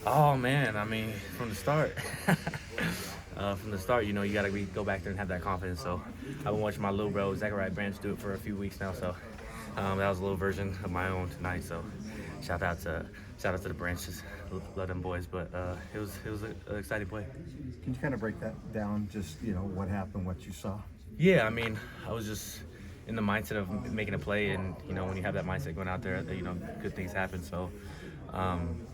Oh man, I mean, from the start, you know, you gotta go back there and have that confidence. So, I've been watching my little bro Zachariah Branch do it for a few weeks now. So, that was a little version of my own tonight. So, shout out to shout out to the branches, love them boys. But it was an exciting play. Can you kind of break that down? Just what happened, what you saw. Yeah, I mean, I was just in the mindset of making a play, and you know, when you have that mindset going out there, you know, good things happen. So, um,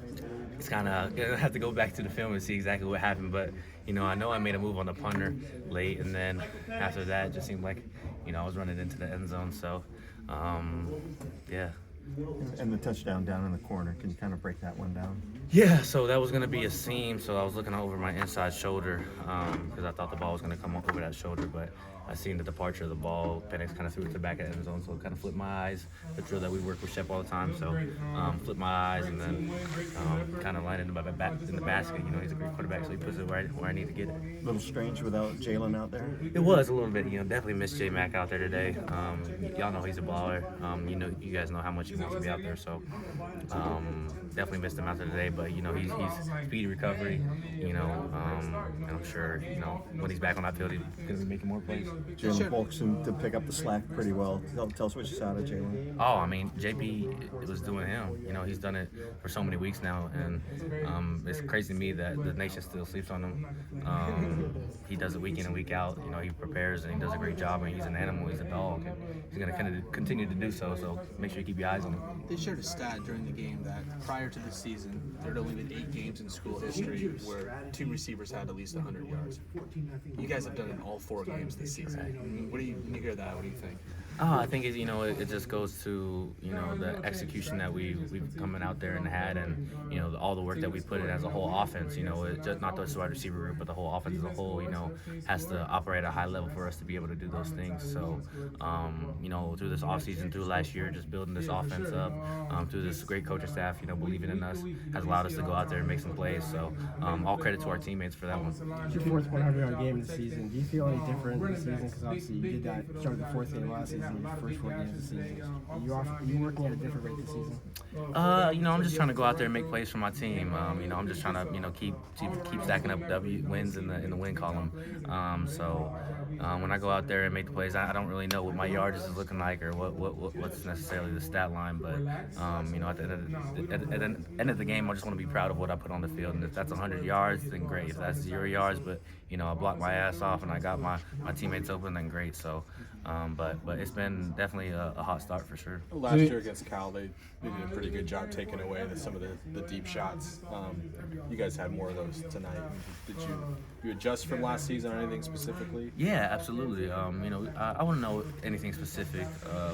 it's kind of I have to go back to the film and see exactly what happened. But you know I made a move on the punter late, and then after that, it just seemed like I was running into the end zone. So, yeah. And the touchdown down in the corner. Can you kind of break that one down? Yeah, so that was going to be a seam, so I was looking over my inside shoulder because I thought the ball was going to come over that shoulder, but I seen the departure of the ball. Penix kind of threw it to the back of the end zone, so it kind of flipped my eyes. The drill that we work with Shep all the time, so flipped my eyes and then kind of landed in the basket. You know, he's a great quarterback, so he puts it where I need to get it. A little strange without Jalen out there. It was a little bit, definitely missed J Mac out there today. Y'all know he's a baller. You guys know how much he wants to be out there, so definitely missed him out there today. But he's speedy recovery. And I'm sure when he's back on that field, he's gonna be making more plays. Jalen bulks him to pick up the slack pretty well. Tell us what you saw out of Jalen. Oh, I mean, JP was doing him. He's done it for so many weeks now, and it's crazy to me that the nation still sleeps on him. He does it week in and week out. He prepares and he does a great job, and he's an animal. He's a dog, and he's going to continue to do so. So make sure you keep your eyes on him. They shared a stat during the game that prior to the season, there had only been 8 games in school history where 2 receivers had at least 100 yards. You guys have done it in all 4 games this season. When you hear that, what do you think? I think it just goes to the execution that we've coming out there and had, and all the work that we put in as a whole offense. It just not the wide receiver group, but the whole offense as a whole. Has to operate at a high level for us to be able to do those things. So, through this offseason, through last year, just building this offense up, through this great coaching staff, believing in us, has allowed us to go out there and make some plays. So, all credit to our teammates for that one. It's your fourth 100-yard game of the season. Do you feel any different this season? Because obviously you did that, started the fourth game last season, your first 4 games of the season. Are you working at a different rate this season? I'm just trying to go out there and make plays for my team. I'm just trying to keep stacking up wins in the win column. When I go out there and make the plays, I don't really know what my yardage is looking like or what's necessarily the stat line. But at the end of the game, I just want to be proud of what I put on the field. And if that's 100 yards, then great. If that's 0 yards, but I blocked my ass off and I got my teammates open, then great. So, but it's been definitely a hot start for sure. Last year against Cal, they did a pretty good job taking away some of the deep shots. You guys had more of those tonight. Did you adjust from last season or anything specifically? Yeah, absolutely. I wouldn't know anything specific.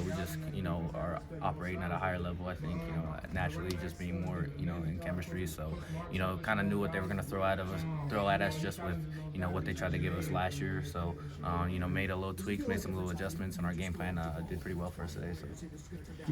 We just are operating at a higher level. I think naturally just being more in chemistry. So kind of knew what they were going to throw at us just with what they tried to give us last year. So made a little tweaks, made some little adjustments, and our game plan did pretty well for us today. So.